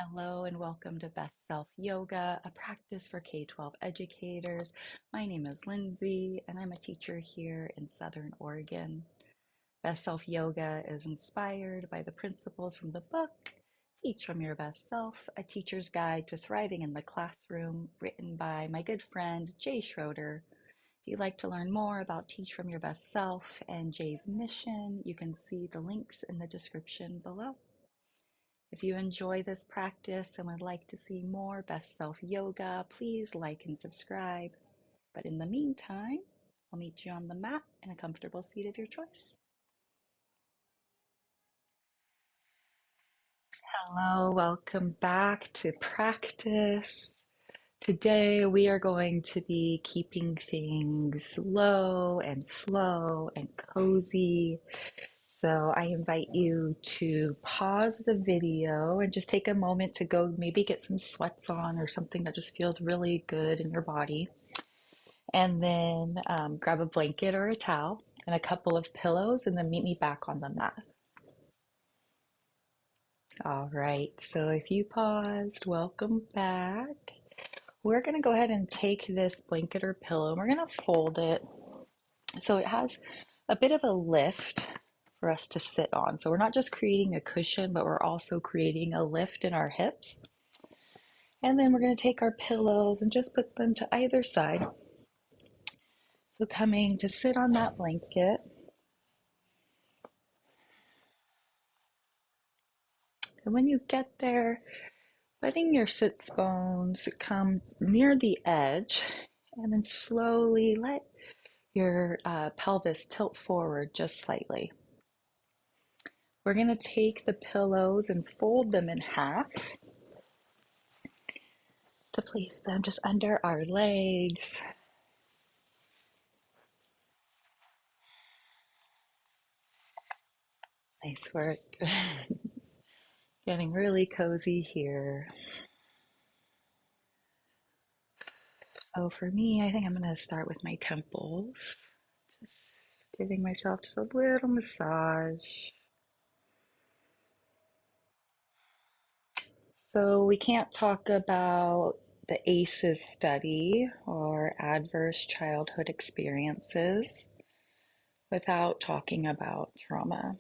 Hello and welcome to Best Self Yoga, a practice for K-12 educators. My name is Lindsay and I'm a teacher here in Southern Oregon. Best Self Yoga is inspired by the principles from the book Teach from Your Best Self, a teacher's guide to thriving in the classroom, written by my good friend Jay Schroeder. If you'd like to learn more about Teach from Your Best Self and Jay's mission, you can see the links in the description below. If you enjoy this practice and would like to see more Best Self Yoga, please like and subscribe. But in the meantime, I'll meet you on the mat in a comfortable seat of your choice. Hello, welcome back to practice. Today we are going to be keeping things low and slow and cozy. So I invite you to pause the video and just take a moment to go maybe get some sweats on or something that just feels really good in your body. And then grab a blanket or a towel and a couple of pillows and then meet me back on the mat. All right, so if you paused, welcome back. We're going to go ahead and take this blanket or pillow and we're going to fold it so it has a bit of a lift for us to sit on. So we're not just creating a cushion, but we're also creating a lift in our hips. And then we're going to take our pillows and just put them to either side. So coming to sit on that blanket. And when you get there, letting your sits bones come near the edge and then slowly let your pelvis tilt forward just slightly. We're going to take the pillows and fold them in half to place them just under our legs. Nice work. Getting really cozy here. So for me, I think I'm going to start with my temples. Just giving myself just a little massage. So we can't talk about the ACES study or adverse childhood experiences without talking about trauma.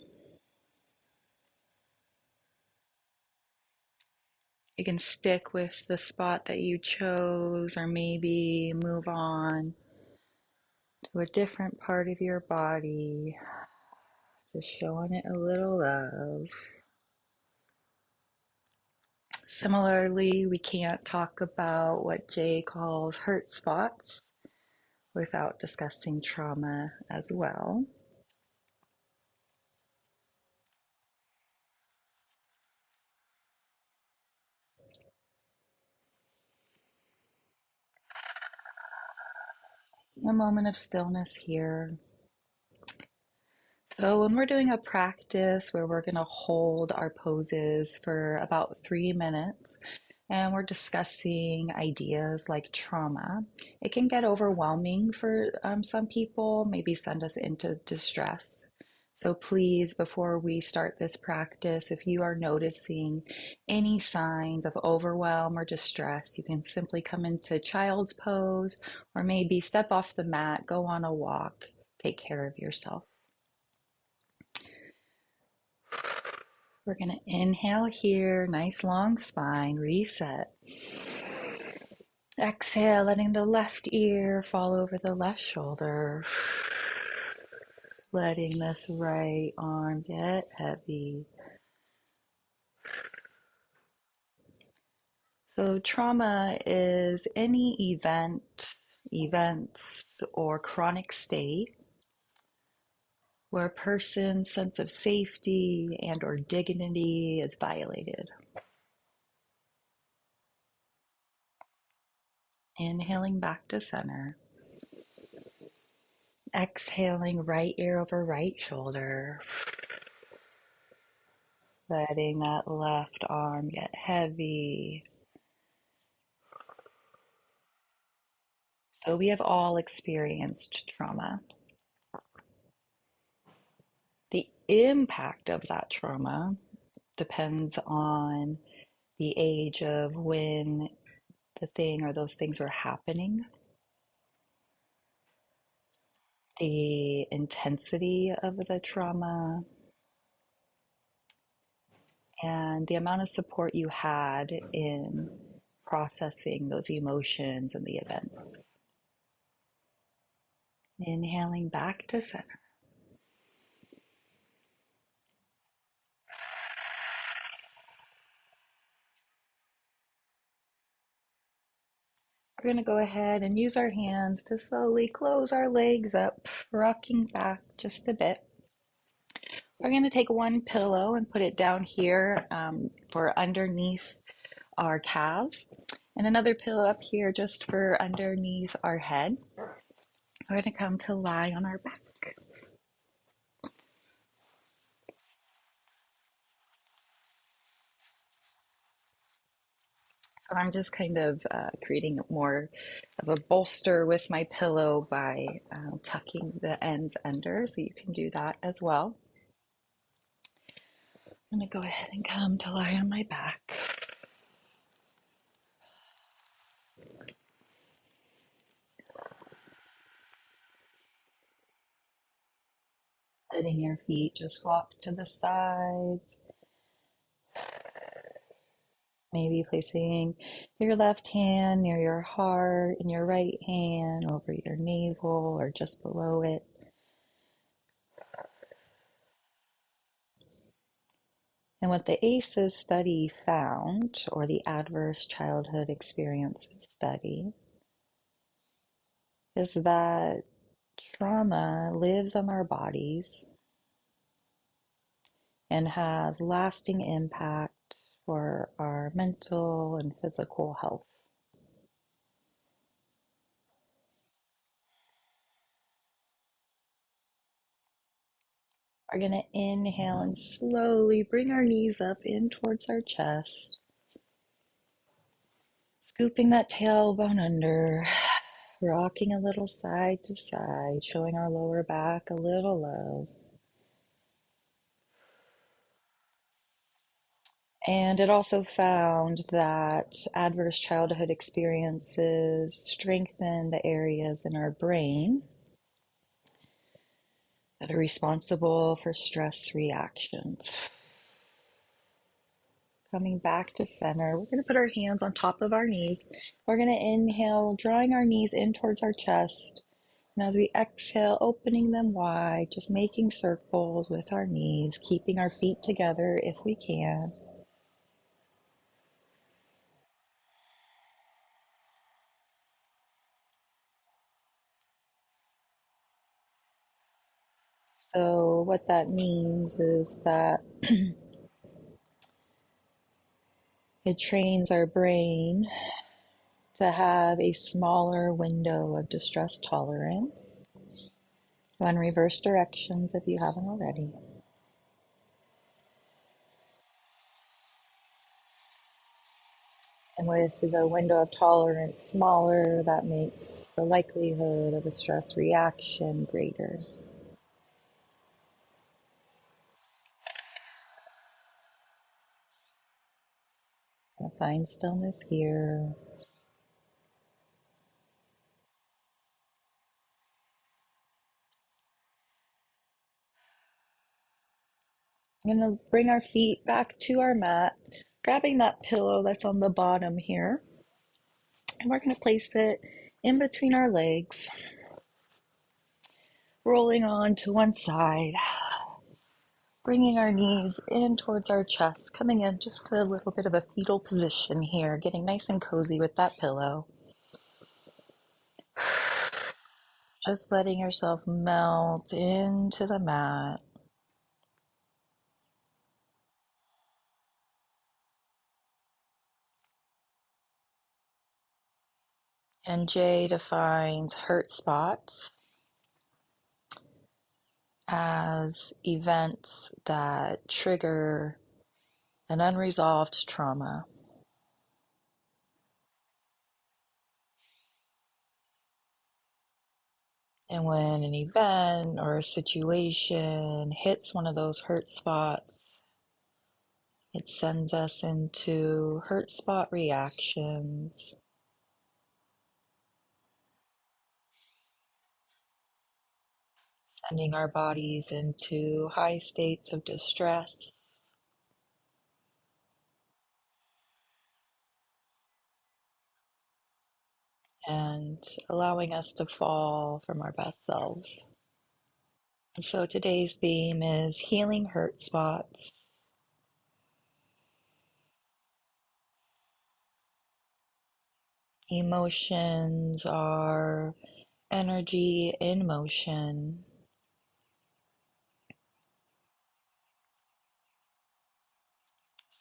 You can stick with the spot that you chose or maybe move on to a different part of your body, just showing it a little love. Similarly, we can't talk about what Jay calls Hurtspots without discussing trauma as well. A moment of stillness here. So when we're doing a practice where we're going to hold our poses for about 3 minutes and we're discussing ideas like trauma, it can get overwhelming for some people, maybe send us into distress. So please, before we start this practice, if you are noticing any signs of overwhelm or distress, you can simply come into child's pose or maybe step off the mat, go on a walk, take care of yourself. We're going to inhale here, nice long spine, reset. Exhale, letting the left ear fall over the left shoulder. Letting this right arm get heavy. So trauma is any events, or chronic state where a person's sense of safety and or dignity is violated. Inhaling back to center. Exhaling right ear over right shoulder. Letting that left arm get heavy. So we have all experienced trauma. The impact of that trauma depends on the age of when the thing or those things were happening, the intensity of the trauma, and the amount of support you had in processing those emotions and the events. Inhaling back to center. We're going to go ahead and use our hands to slowly close our legs up, rocking back just a bit. We're going to take one pillow and put it down here for underneath our calves, and another pillow up here just for underneath our head. We're going to come to lie on our back. So I'm just kind of creating more of a bolster with my pillow by tucking the ends under, so you can do that as well. I'm going to go ahead and come to lie on my back. Letting your feet just flop to the sides. Maybe placing your left hand near your heart and your right hand over your navel or just below it. And what the ACES study found, or the Adverse Childhood Experiences study, is that trauma lives in our bodies and has lasting impact for our mental and physical health. We're going to inhale and slowly bring our knees up in towards our chest, scooping that tailbone under, rocking a little side to side, showing our lower back a little love. And it also found that adverse childhood experiences strengthen the areas in our brain that are responsible for stress reactions. Coming back to center, we're going to put our hands on top of our knees. We're going to inhale, drawing our knees in towards our chest. And as we exhale, opening them wide, just making circles with our knees, keeping our feet together if we can. So what that means is that it trains our brain to have a smaller window of distress tolerance. Run reverse directions if you haven't already. And with the window of tolerance smaller, that makes the likelihood of a stress reaction greater. Gonna find stillness here. I'm gonna bring our feet back to our mat, grabbing that pillow that's on the bottom here. And we're gonna place it in between our legs, rolling on to one side, bringing our knees in towards our chest, coming in just to a little bit of a fetal position here, getting nice and cozy with that pillow. Just letting yourself melt into the mat. And Jay defines Hurtspots as events that trigger an unresolved trauma. And when an event or a situation hits one of those hurt spots, It sends us into hurt spot reactions, sending our bodies into high states of distress and allowing us to fall from our best selves. And so today's theme is healing hurt spots. Emotions are energy in motion.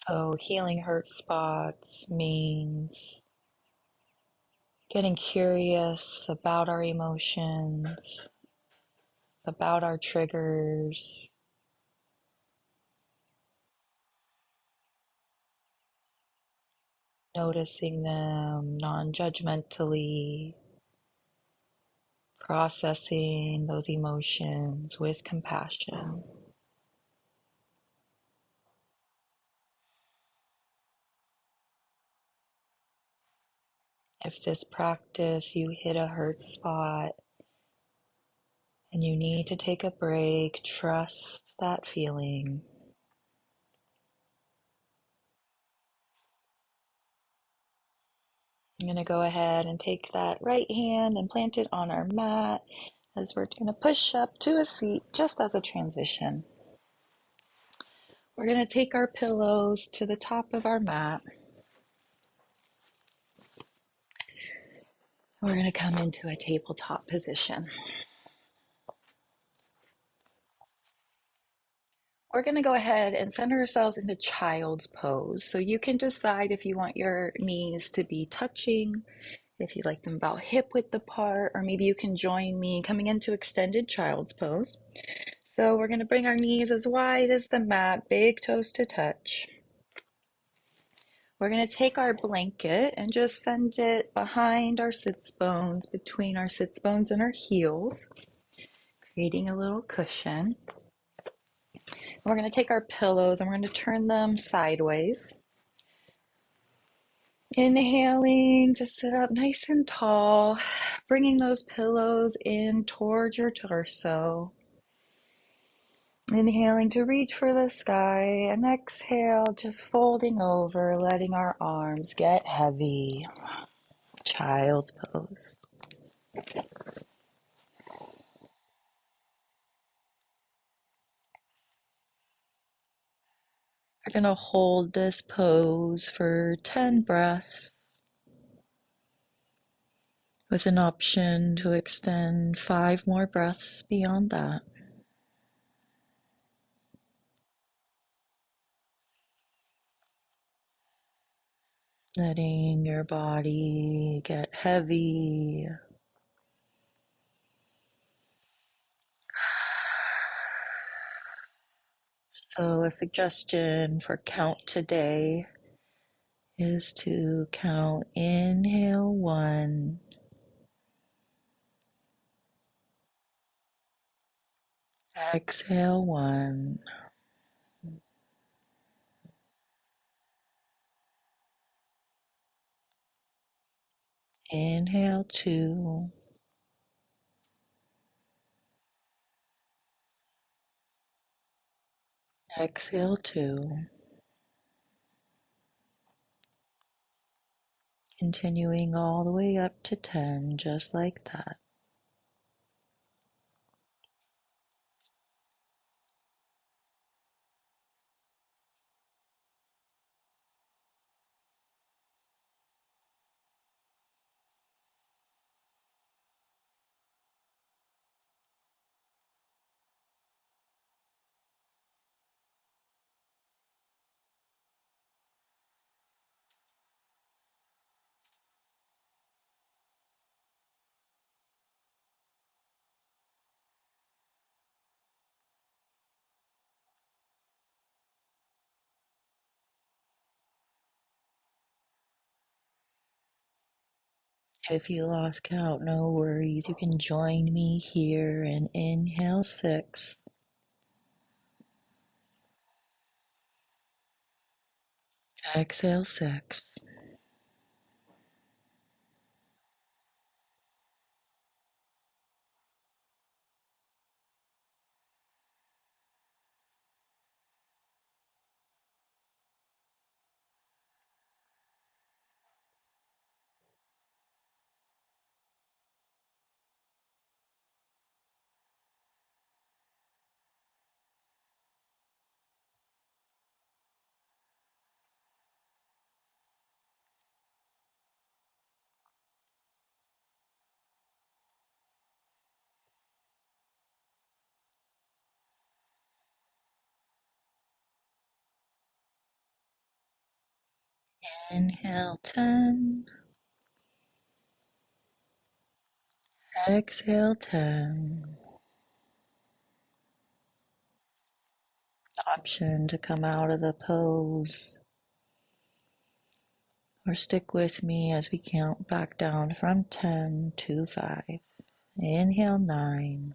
So healing hurt spots means getting curious about our emotions, about our triggers, noticing them non-judgmentally, processing those emotions with compassion. If this practice you hit a hurt spot and you need to take a break, trust that feeling. I'm going to go ahead and take that right hand and plant it on our mat as we're going to push up to a seat just as a transition. We're going to take our pillows to the top of our mat. We're going to come into a tabletop position. We're going to go ahead and center ourselves into child's pose. So you can decide if you want your knees to be touching, if you like them about hip width apart, or maybe you can join me coming into extended child's pose. So we're going to bring our knees as wide as the mat, big toes to touch. We're going to take our blanket and just send it behind our sits bones, between our sits bones and our heels, creating a little cushion. We're going to take our pillows and we're going to turn them sideways. Inhaling to sit up nice and tall, bringing those pillows in towards your torso. Inhaling to reach for the sky, and exhale, just folding over, letting our arms get heavy. Child's pose. We're going to hold this pose for 10 breaths with an option to extend 5 more breaths beyond that. Letting your body get heavy. So a suggestion for count today is to count inhale 1, exhale 1, inhale 2, exhale 2, continuing all the way up to 10, just like that. If you lost count, no worries. You can join me here and inhale 6, Exhale 6. Inhale 10. Exhale 10. Option to come out of the pose or stick with me as we count back down from 10 to 5. Inhale 9.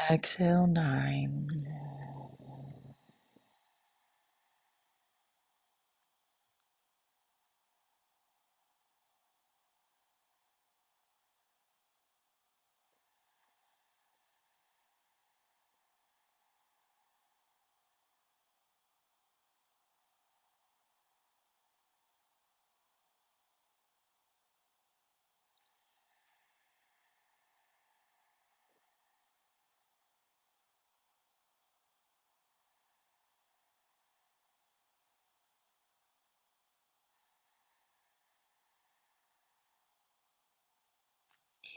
Exhale 9.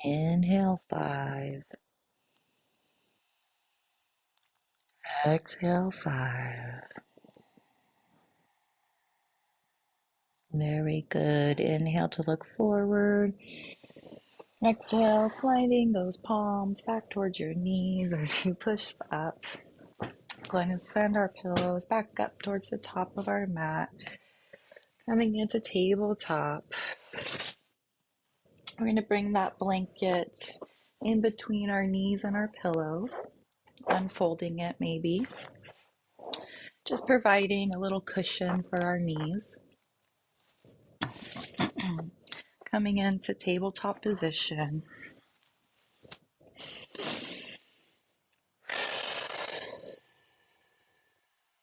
Inhale 5. Exhale 5. Very good. Inhale to look forward. Exhale, sliding those palms back towards your knees as you push up. Go ahead and send our pillows back up towards the top of our mat. Coming into tabletop. We're going to bring that blanket in between our knees and our pillows, unfolding it maybe. Just providing a little cushion for our knees. Coming into tabletop position.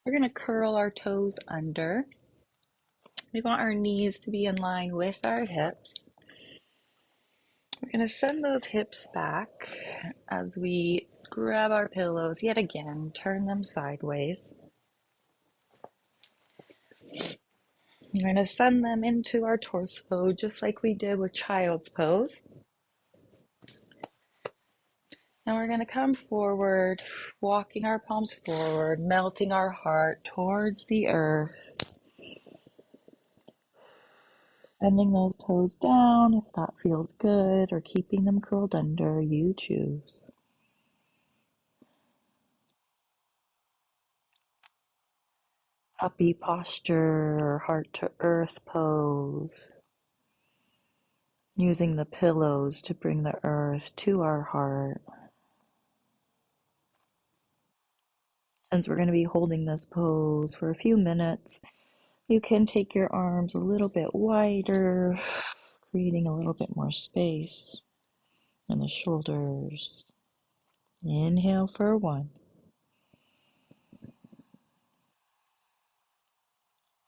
We're going to curl our toes under. We want our knees to be in line with our hips. We're going to send those hips back as we grab our pillows yet again, turn them sideways. We're going to send them into our torso just like we did with child's pose. Now we're going to come forward, walking our palms forward, melting our heart towards the earth. Sending those toes down if that feels good, or keeping them curled under, you choose. Happy posture or heart to earth pose. Using the pillows to bring the earth to our heart. Since we're going to be holding this pose for a few minutes, you can take your arms a little bit wider, creating a little bit more space in the shoulders. Inhale for 1.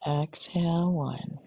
Exhale 1.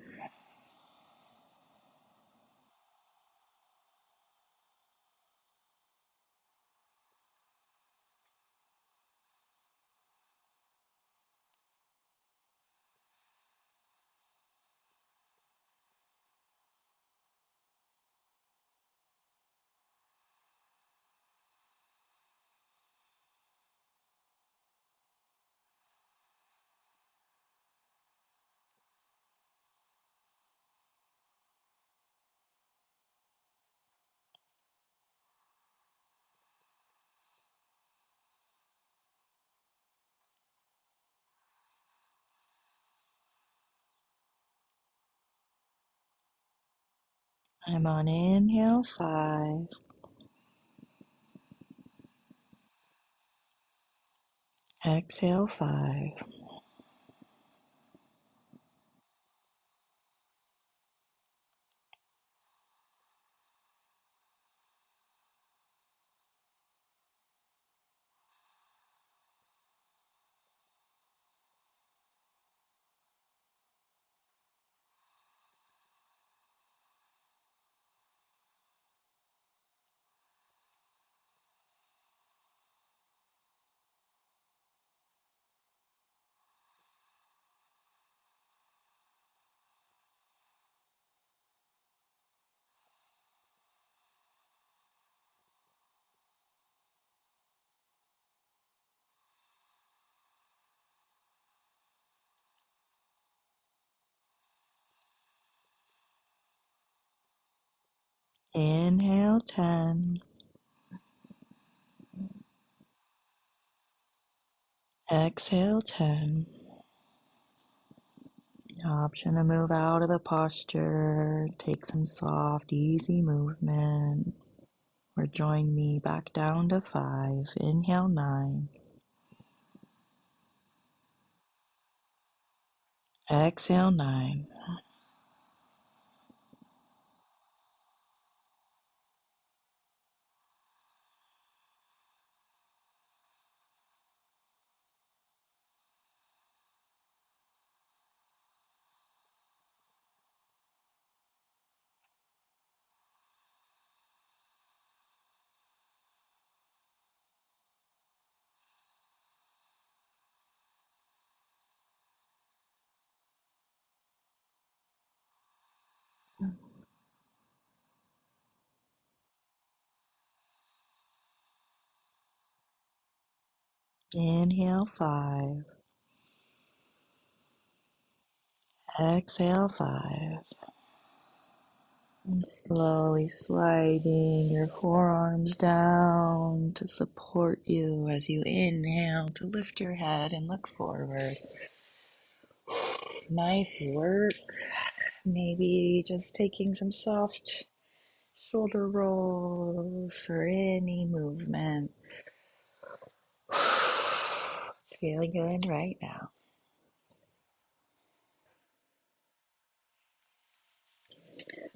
I'm on inhale 5. Exhale 5. Inhale 10. Exhale 10. Option to move out of the posture. Take some soft, easy movement. Or join me back down to 5. Inhale 9. Exhale 9. Inhale 5. Exhale 5. And slowly sliding your forearms down to support you as you inhale to lift your head and look forward. Nice work. Maybe just taking some soft shoulder rolls or any movement. It's feeling good right now.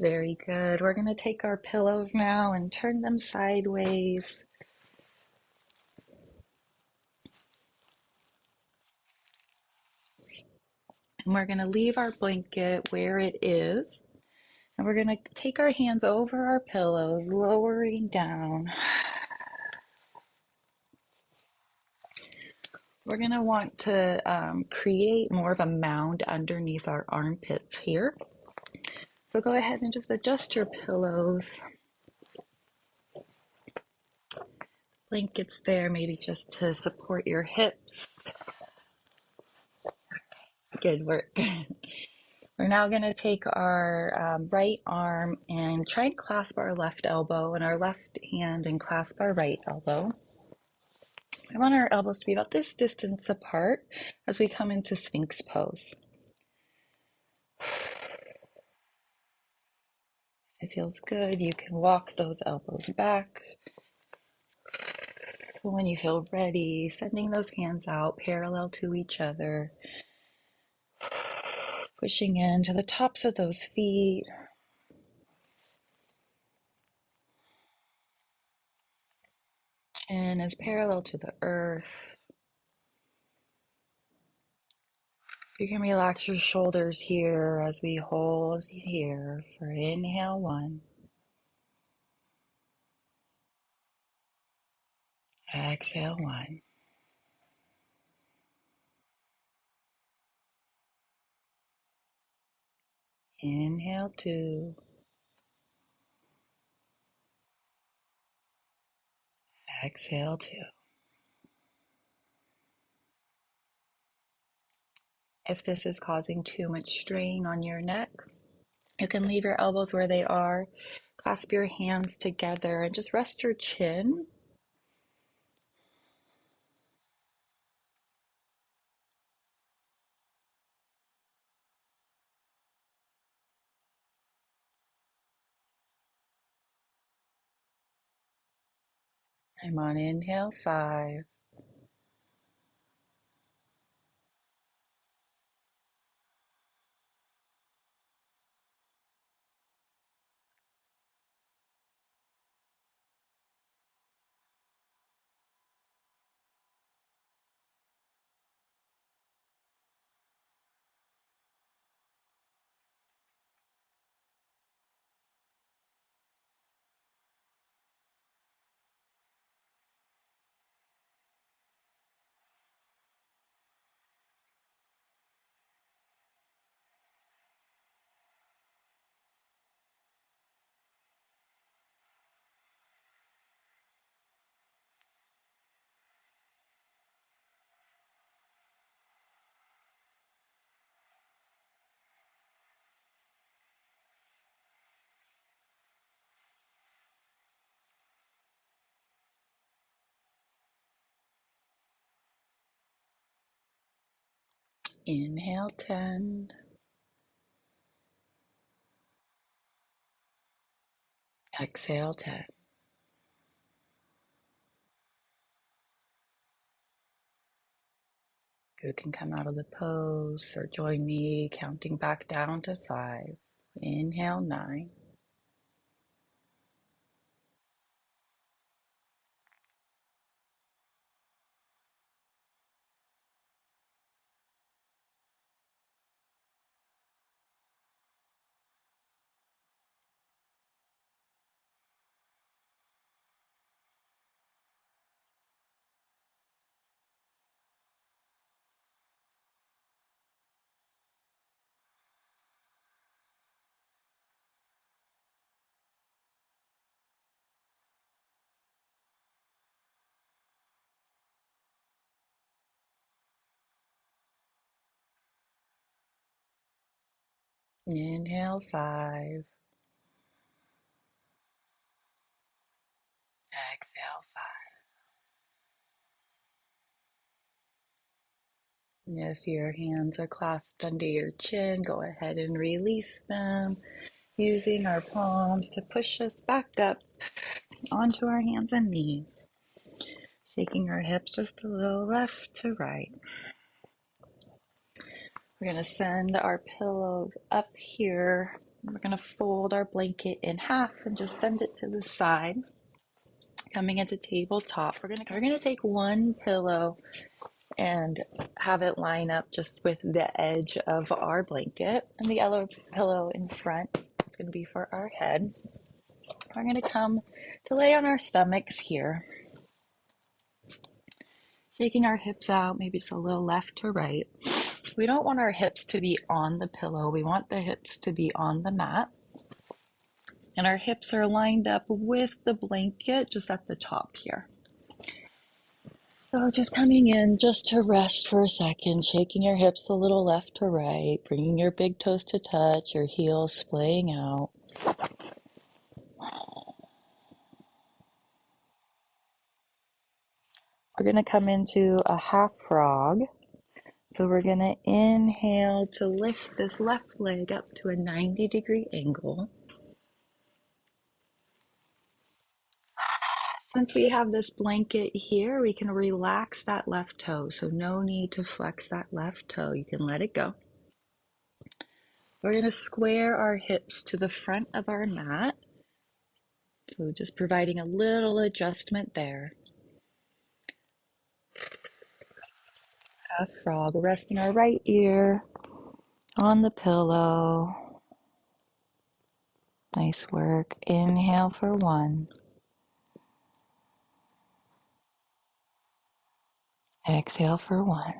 Very good. We're going to take our pillows now and turn them sideways. And we're going to leave our blanket where it is. And we're going to take our hands over our pillows, lowering down. We're going to want to create more of a mound underneath our armpits here. So go ahead and just adjust your pillows. Blankets there, maybe just to support your hips. Good work. We're now going to take our right arm and try and clasp our left elbow and our left hand and clasp our right elbow. I want our elbows to be about this distance apart as we come into Sphinx pose. If it feels good, you can walk those elbows back. When you feel ready, sending those hands out parallel to each other, pushing into the tops of those feet. Chin is parallel to the earth. You can relax your shoulders here as we hold here for inhale 1. Exhale 1. Inhale 2. Exhale 2. If this is causing too much strain on your neck, you can leave your elbows where they are. Clasp your hands together and just rest your chin. I'm on inhale 5. Inhale 10. Exhale 10. You can come out of the pose or join me counting back down to 5. Inhale 9. Inhale 5. Exhale 5. If your hands are clasped under your chin, go ahead and release them, using our palms to push us back up onto our hands and knees. Shaking our hips just a little left to right. We're going to send our pillows up here. We're going to fold our blanket in half and just send it to the side. Coming into tabletop, we're going to take one pillow and have it line up just with the edge of our blanket, and the other pillow in front is going to be for our head. We're going to come to lay on our stomachs here, shaking our hips out, maybe just a little left to right. We don't want our hips to be on the pillow. We want the hips to be on the mat. And our hips are lined up with the blanket just at the top here. So just coming in just to rest for a second, shaking your hips a little left to right, bringing your big toes to touch, your heels splaying out. We're going to come into a half frog. So we're going to inhale to lift this left leg up to a 90-degree angle. Since we have this blanket here, we can relax that left toe. So no need to flex that left toe. You can let it go. We're going to square our hips to the front of our mat. So just providing a little adjustment there. Half frog, resting our right ear on the pillow. Nice work. Inhale for 1. Exhale for 1.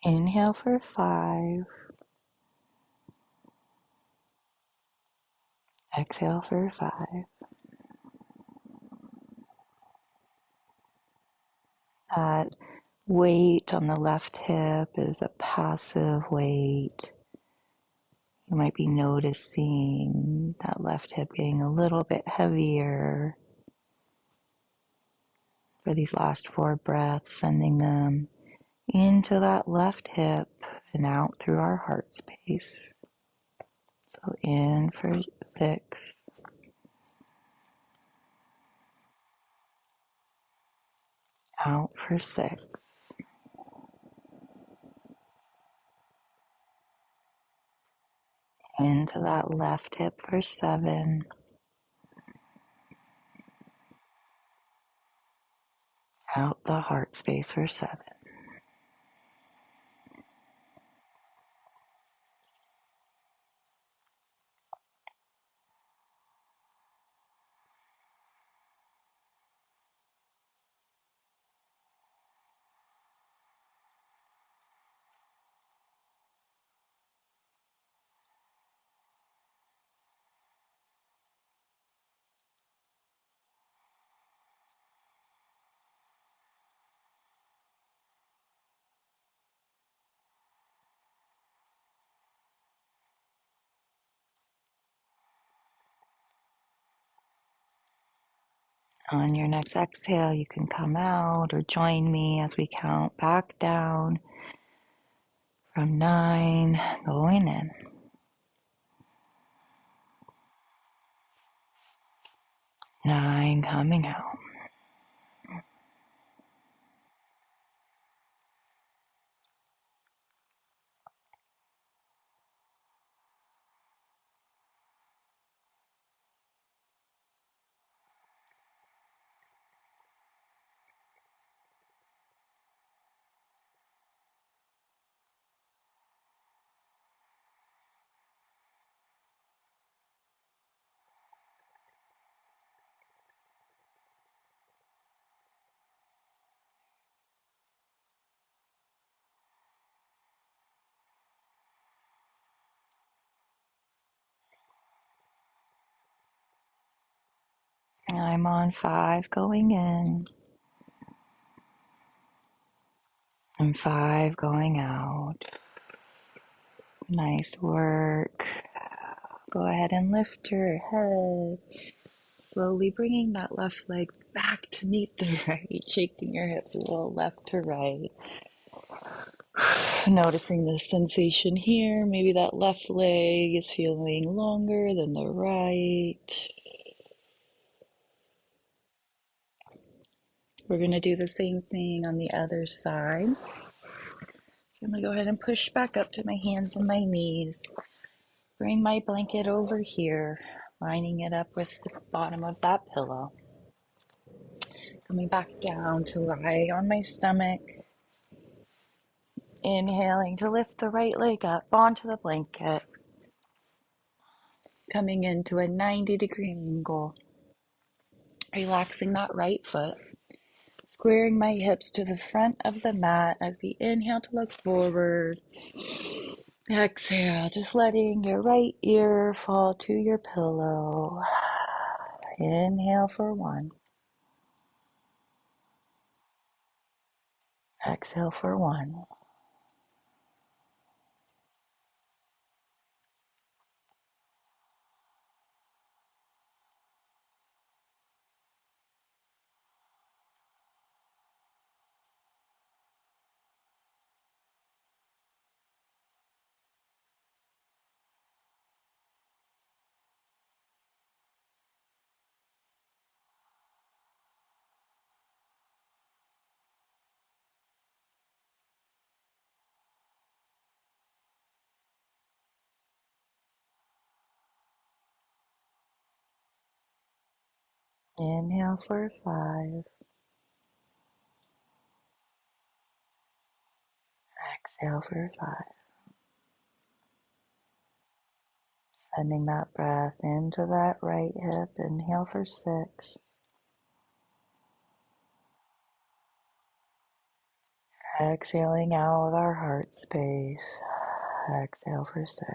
Inhale for 5. Exhale for 5. That weight on the left hip is a passive weight. You might be noticing that left hip getting a little bit heavier for these last 4 breaths, sending them into that left hip and out through our heart space. So in for 6, out for 6. Into that left hip for 7. Out the heart space for 7. On your next exhale, you can come out or join me as we count back down from 9, going in. 9, coming out. I'm on 5, going in. And 5, going out. Nice work. Go ahead and lift your head. Slowly bringing that left leg back to meet the right, shaking your hips a little left to right. Noticing the sensation here. Maybe that left leg is feeling longer than the right. We're going to do the same thing on the other side. So I'm going to go ahead and push back up to my hands and my knees. Bring my blanket over here, lining it up with the bottom of that pillow. Coming back down to lie on my stomach. Inhaling to lift the right leg up onto the blanket. Coming into a 90-degree angle. Relaxing that right foot. Squaring my hips to the front of the mat as we inhale to look forward. Exhale, just letting your right ear fall to your pillow. Inhale for 1. Exhale for 1. Inhale for 5. Exhale for 5. Sending that breath into that right hip. Inhale for 6. Exhaling out of our heart space. Exhale for 6.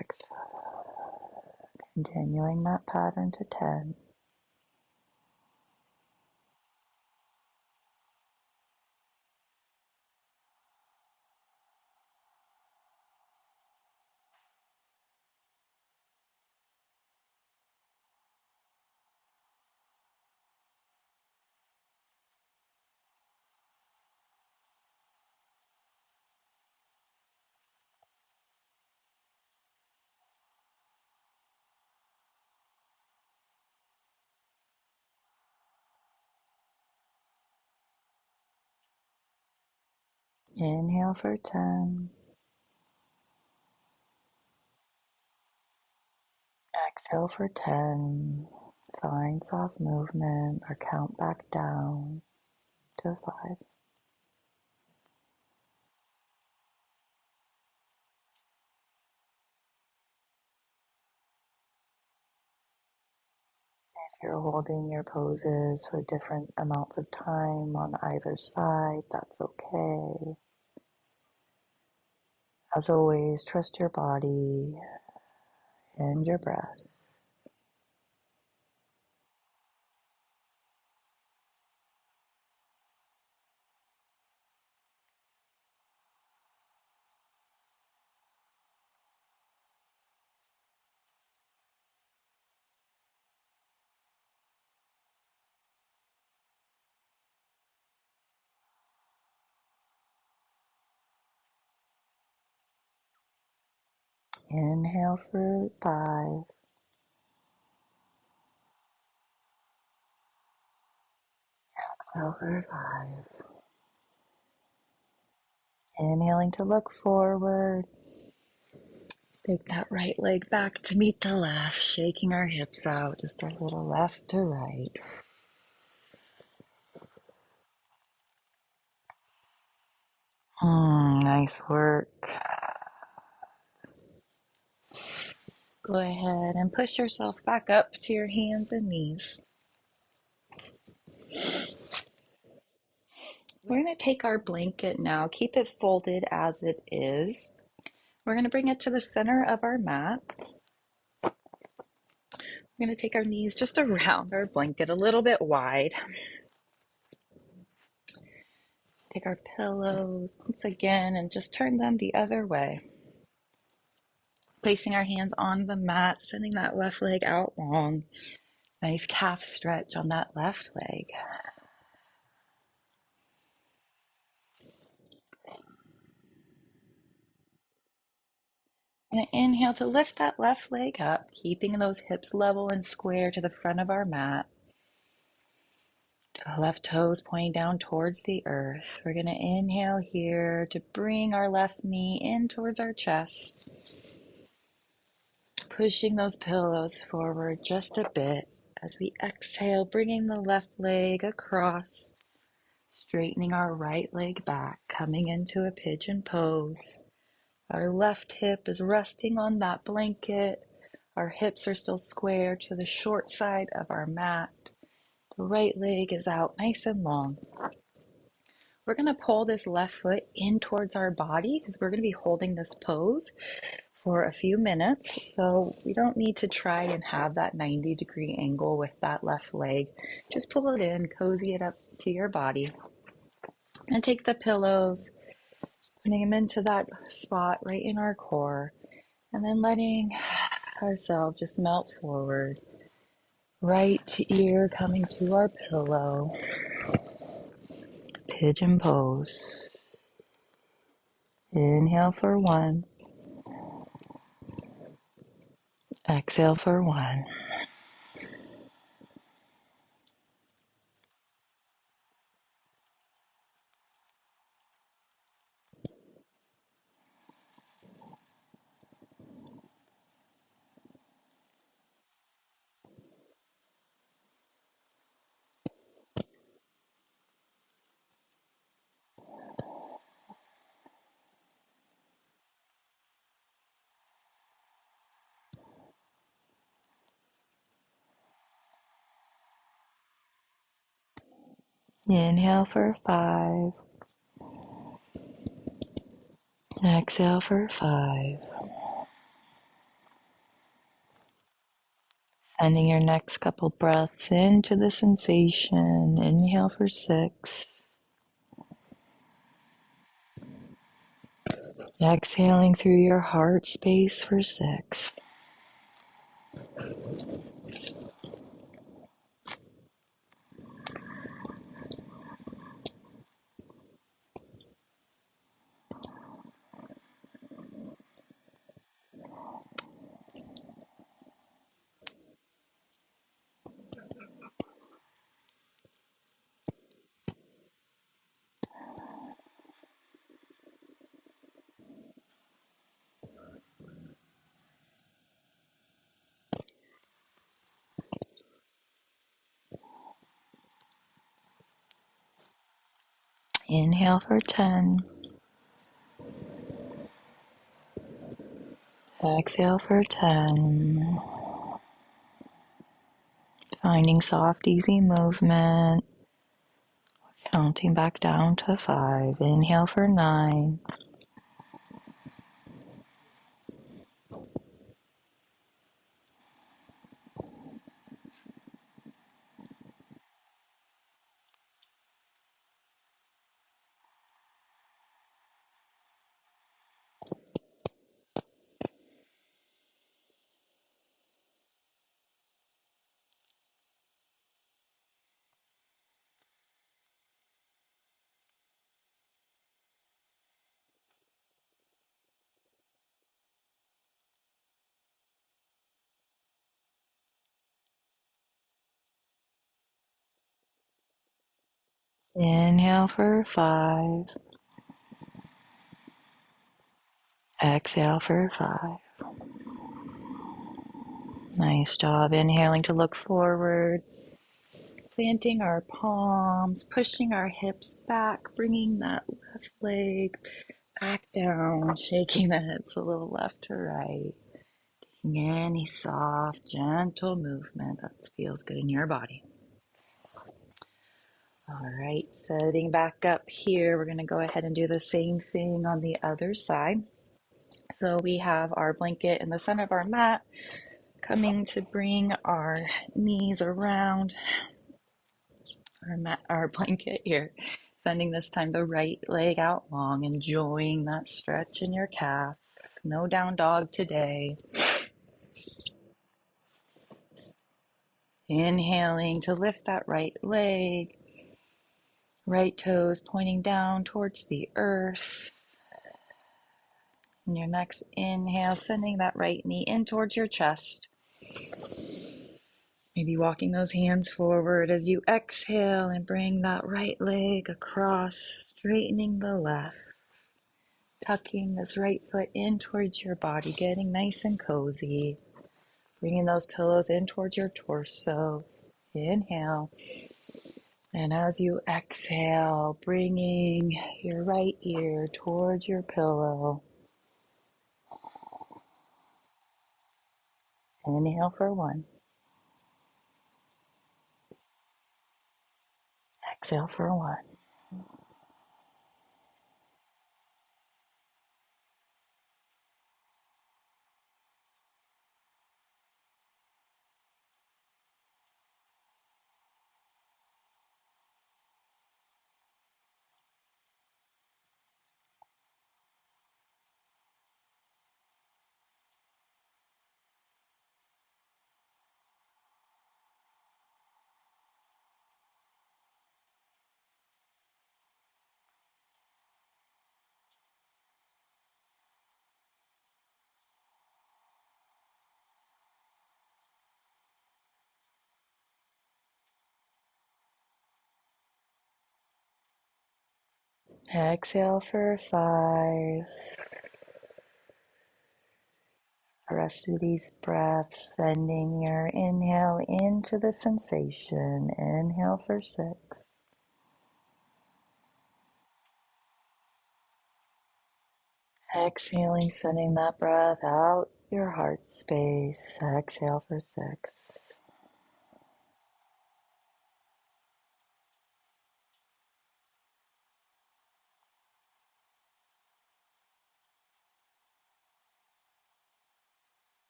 Continuing that pattern to 10. Inhale for 10. Exhale for 10. Find soft movement or count back down to 5. If you're holding your poses for different amounts of time on either side, that's okay. As always, trust your body and your breath. Inhale for 5. Exhale for 5. Inhaling to look forward. Take that right leg back to meet the left, shaking our hips out just a little left to right. Nice work. Go ahead and push yourself back up to your hands and knees. We're going to take our blanket now, keep it folded as it is. We're going to bring it to the center of our mat. We're going to take our knees just around our blanket a little bit wide. Take our pillows once again and just turn them the other way. Placing our hands on the mat, sending that left leg out long. Nice calf stretch on that left leg. And inhale to lift that left leg up, keeping those hips level and square to the front of our mat. Left toes pointing down towards the earth. We're going to inhale here to bring our left knee in towards our chest. Pushing those pillows forward just a bit as we exhale, bringing the left leg across, straightening our right leg back, coming into a pigeon pose. Our left hip is resting on that blanket. Our hips are still square to the short side of our mat. The right leg is out nice and long. We're going to pull this left foot in towards our body because we're going to be holding this pose for a few minutes. So we don't need to try and have that 90-degree angle with that left leg. Just pull it in, cozy it up to your body. And take the pillows, putting them into that spot right in our core. And then letting ourselves just melt forward. Right ear coming to our pillow. Pigeon pose. Inhale for 1. Exhale for 1. Inhale for 5. Exhale for 5. Sending your next couple breaths into the sensation. Inhale for 6. Exhaling through your heart space for 6. Inhale for 10. Exhale for 10. Finding soft, easy movement. Counting back down to 5. Inhale for 9. Inhale for 5. Exhale for 5. Nice job. Inhaling to look forward, planting our palms, pushing our hips back, bringing that left leg back down, shaking the hips a little left to right. Taking any soft, gentle movement that feels good in your body. All right, setting back up here, we're going to go ahead and do the same thing on the other side. So we have our blanket in the center of our mat, coming to bring our knees around our blanket here. Sending this time the right leg out long, enjoying that stretch in your calf. No down dog today. Inhaling to lift that right leg, right toes pointing down towards the earth. And your next inhale, sending that right knee in towards your chest. Maybe walking those hands forward as you exhale and bring that right leg across, straightening the left. Tucking this right foot in towards your body, getting nice and cozy. Bringing those pillows in towards your torso. Inhale. And as you exhale, bringing your right ear towards your pillow. Inhale for 1. Exhale for 1. Exhale for 5. The rest of these breaths, sending your inhale into the sensation. Inhale for 6. Exhaling, sending that breath out your heart space. Exhale for 6.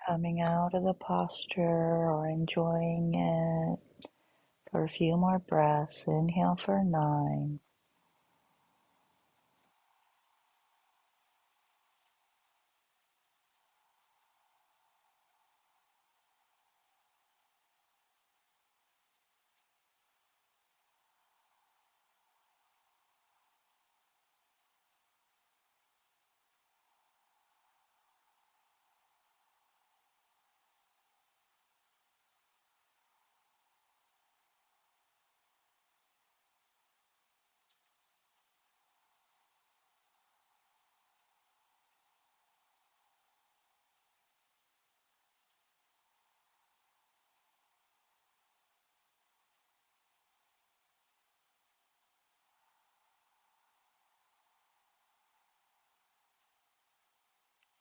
Coming out of the posture or enjoying it for a few more breaths. Inhale for 9.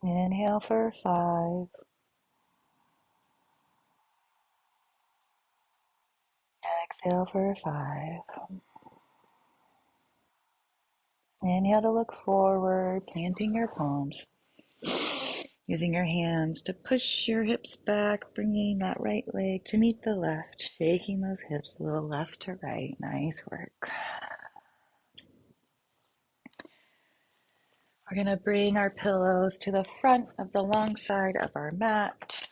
Inhale for 5. Exhale for 5. Inhale to look forward, planting your palms. Using your hands to push your hips back, bringing that right leg to meet the left, shaking those hips a little left to right. Nice work. We're going to bring our pillows to the front of the long side of our mat.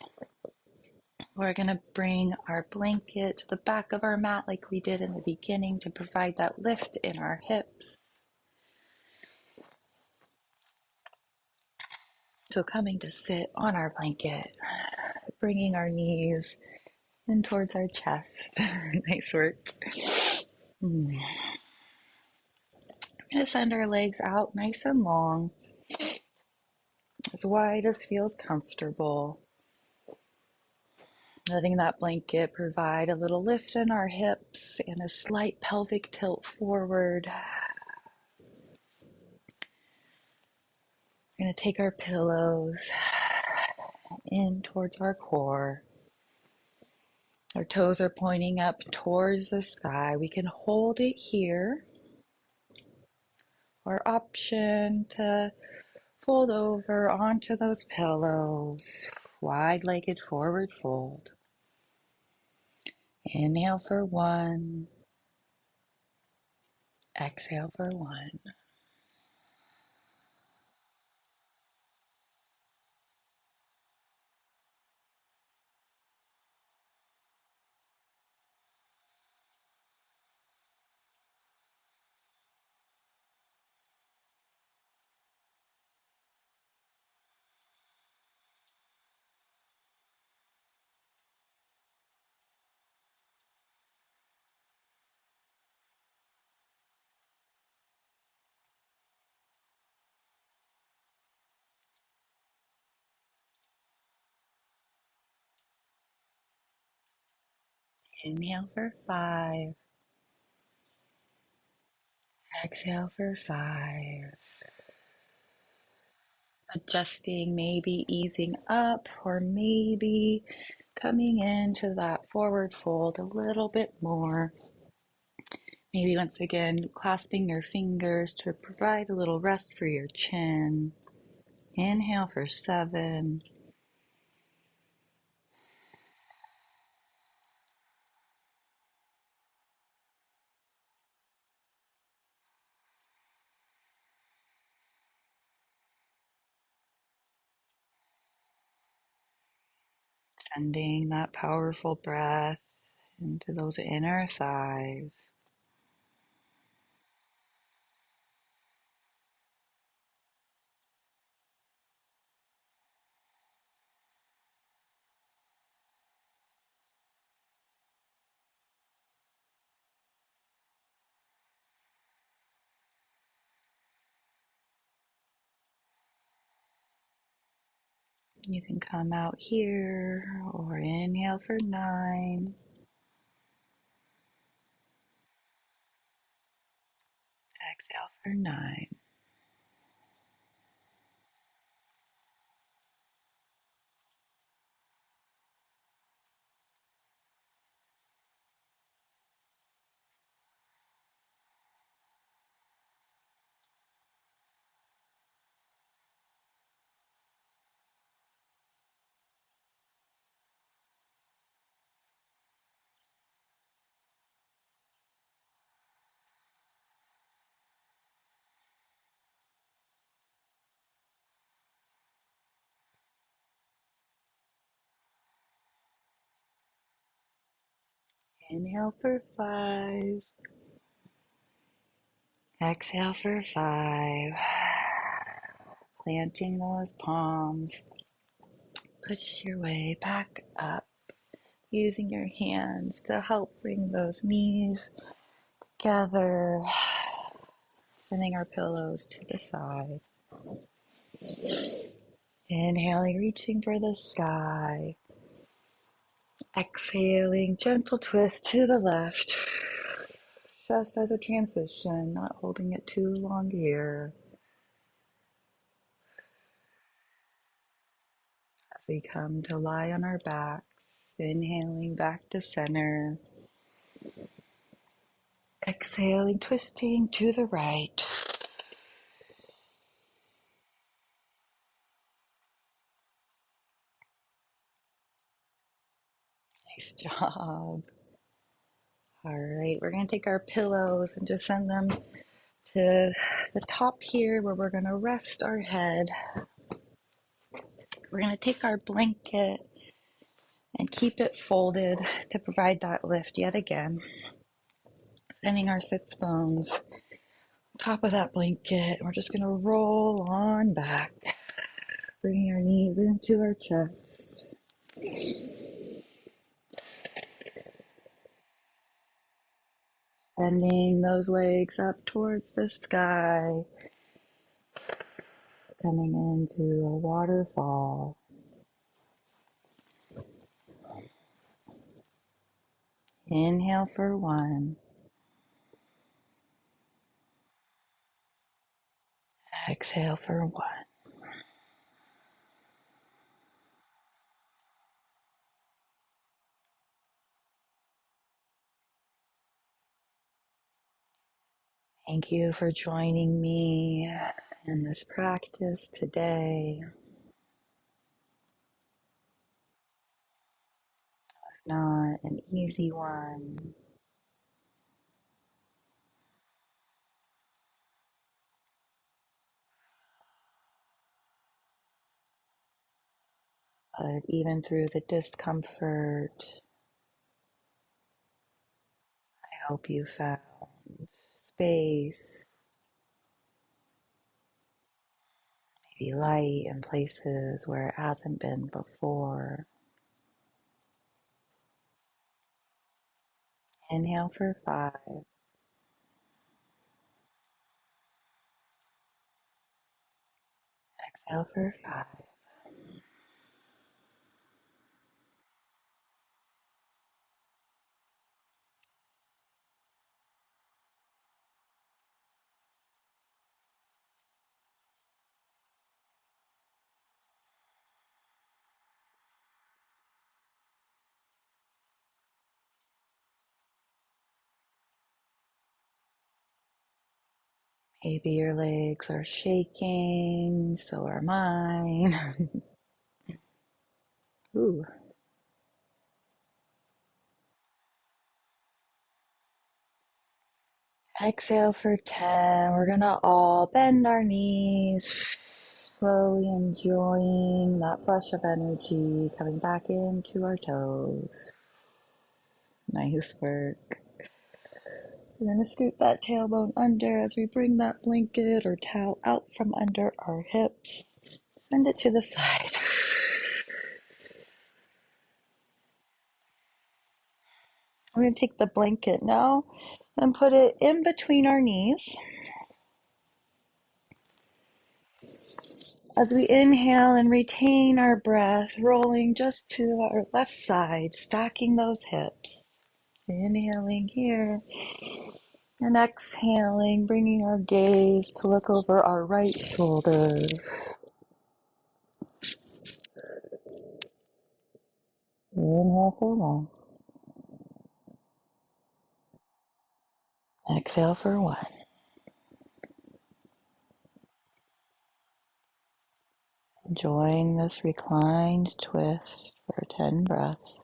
We're going to bring our blanket to the back of our mat like we did in the beginning to provide that lift in our hips. So coming to sit on our blanket, bringing our knees in towards our chest. Nice work. We're going to send our legs out nice and long, as wide as feels comfortable. Letting that blanket provide a little lift in our hips and a slight pelvic tilt forward. We're going to take our pillows in towards our core. Our toes are pointing up towards the sky. We can hold it here, or option to fold over onto those pillows. Wide-legged forward fold. Inhale for 1. Exhale for 1. Inhale for 5. Exhale for 5. Adjusting, maybe easing up, or maybe coming into that forward fold a little bit more. Maybe once again, clasping your fingers to provide a little rest for your chin. Inhale for 7. Sending that powerful breath into those inner thighs. You can come out here or inhale for 9. Exhale for 9. Inhale for 5. Exhale for 5. Planting those palms. Push your way back up, using your hands to help bring those knees together. Sending our pillows to the side. Inhaling, reaching for the sky. Exhaling, gentle twist to the left. Just as a transition, not holding it too long here. As we come to lie on our backs, inhaling back to center. Exhaling, twisting to the right. job. All right, we're going to take our pillows and just send them to the top here where we're going to rest our head. We're going to take our blanket and keep it folded to provide that lift yet again. Sending our sits bones on top of that blanket. We're just going to roll on back, bringing our knees into our chest. Sending those legs up towards the sky, coming into a waterfall. Inhale for 1. Exhale for 1. Thank you for joining me in this practice today. Not an easy one, but even through the discomfort, I hope you found space, maybe light in places where it hasn't been before. Inhale for 5. Exhale for 5. Maybe your legs are shaking, so are mine. Ooh. Exhale for 10. We're gonna all bend our knees, slowly enjoying that flush of energy coming back into our toes. Nice work. We're gonna scoot that tailbone under as we bring that blanket or towel out from under our hips. Send it to the side. We're gonna take the blanket now and put it in between our knees. As we inhale and retain our breath, rolling just to our left side, stacking those hips. Inhaling here and exhaling, bringing our gaze to look over our right shoulder. Inhale for 1. Exhale for 1. Enjoying this reclined twist for 10 breaths.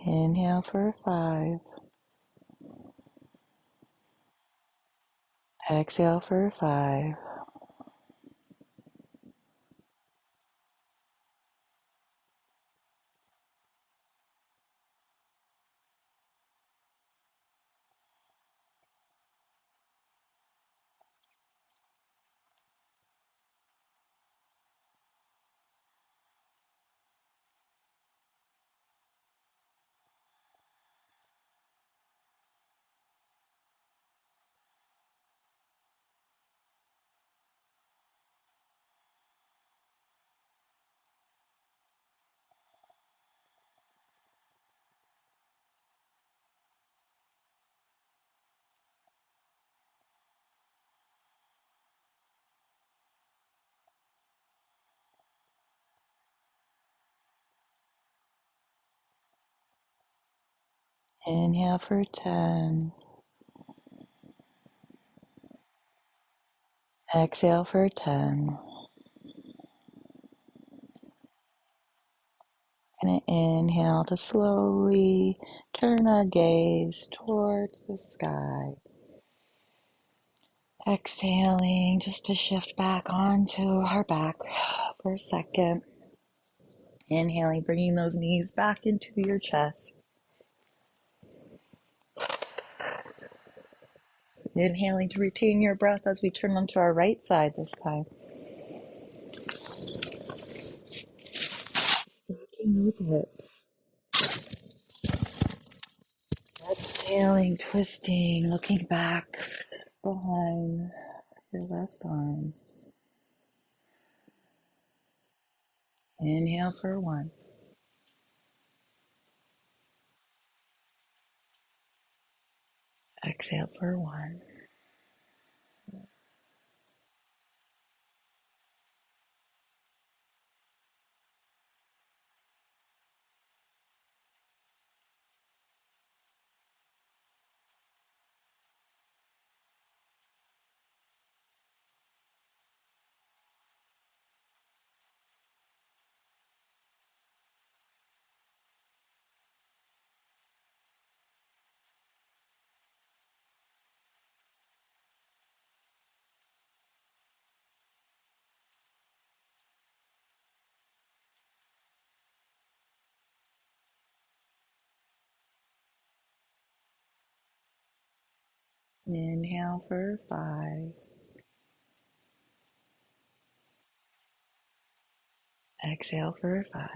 Inhale for 5. Exhale for 5. Inhale for 10. Exhale for 10. And inhale to slowly turn our gaze towards the sky. Exhaling just to shift back onto our back for a second. Inhaling, bringing those knees back into your chest. Inhaling to retain your breath as we turn onto our right side this time. Rocking those hips. Exhaling, twisting, looking back behind your left arm. Inhale for 1. Exhale for 1. Inhale for 5. Exhale for 5.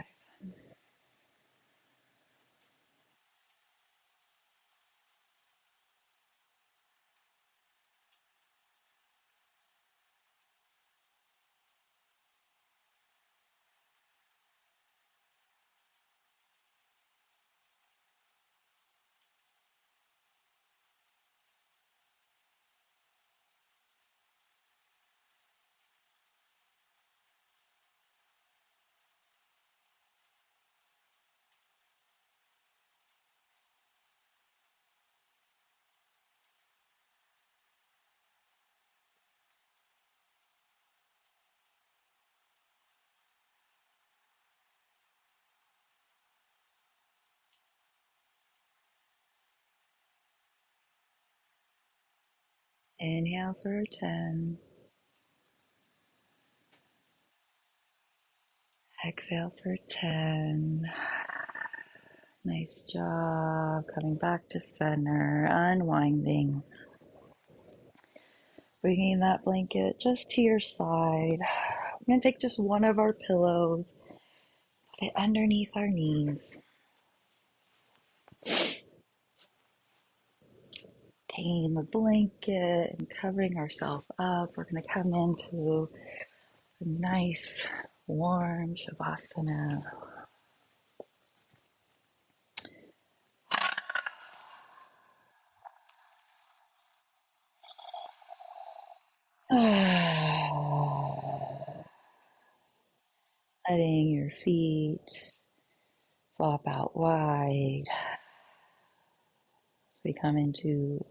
Inhale for 10. Exhale for 10. Nice job. Coming back to center, unwinding. Bringing that blanket just to your side. We're going to take just one of our pillows, put it underneath our knees. Taking the blanket and covering ourselves up. We're going to come into a nice, warm Shavasana. Letting your feet flop out wide as we come into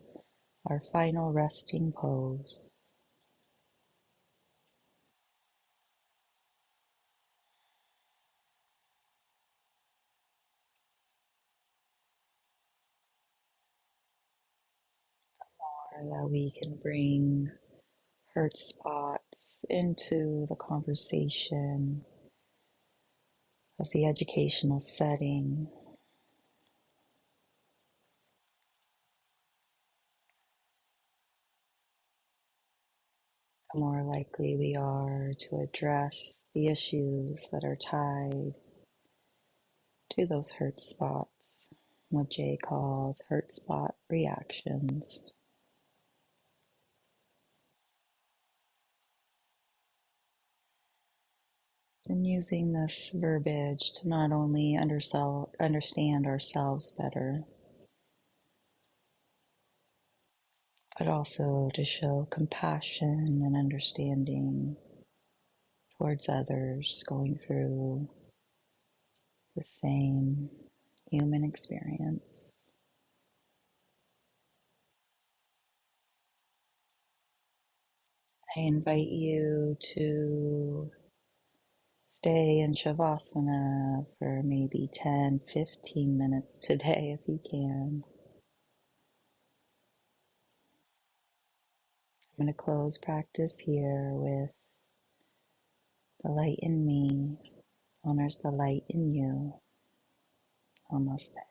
our final resting pose. Or that we can bring Hurtspots into the conversation of the educational setting. The more likely we are to address the issues that are tied to those hurt spots, what Jay calls hurt spot reactions. And using this verbiage to not only understand ourselves better, but also to show compassion and understanding towards others going through the same human experience. I invite you to stay in Shavasana for maybe 10-15 minutes today if you can. I'm going to close practice here with the light in me honors the light in you. Namaste.